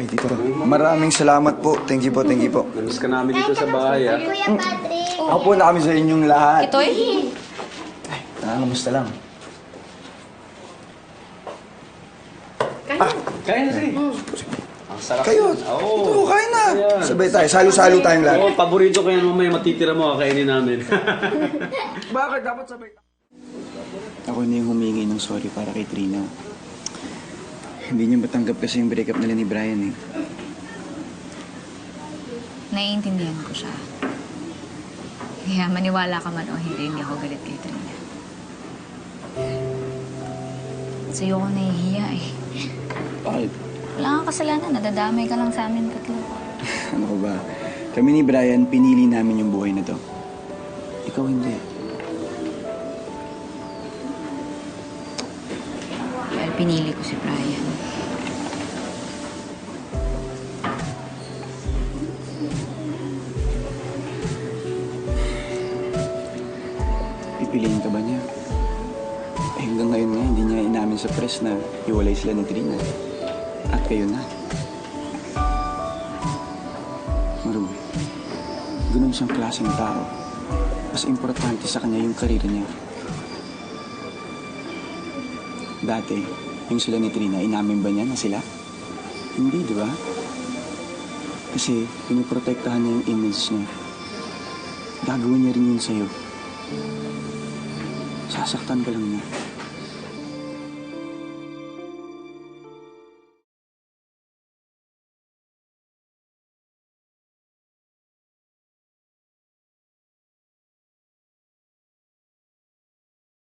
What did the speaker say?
Ay, dito. Maraming salamat po. Thank you po, thank you po. Namiss ka namin dito sa bahay, ha? Kuya Patrick. Ako po na kami sa inyong lahat. Ito'y? Ay, nakakamusta lang. Kaya na, sige. Ang sarap. Kayo, Oo. ito, kain na. Ayan. Sabay tayo, salo-salo tayong lahat. Oo, paborito ko yan mamaya matitira mo, kakainin namin. Bakit dapat sabay? Ako na yung humingi ng sorry para kay Trina. Hindi niya matanggap kasi yung breakup nila ni Brian eh. Naiintindihan ko siya. Kaya maniwala ka man o hindi ako galit kay Trina. Sa'yo ko nahihiya eh. Bakit? Wala kang kasalanan, nadadamay ka lang sa amin tatlo. Ano ko ba? Kami ni Brian, pinili namin yung buhay na to. Ikaw hindi. Dahil pinili ko si Brian. Pipiliin ka ba niya? Eh, hanggang ngayon nga, hindi niya inamin sa press na hiwalay sila ni Trina. At kayo na. Maru, ganun siyang klaseng tao. Mas importante sa kanya yung karir niya. Dati, yung sila ni Trina, inamin ba niya na sila? Hindi, di ba? Kasi pinoprotektahan niya yung image niya. Gagawin niya rin yun sa'yo. Sasaktan ka lang niya.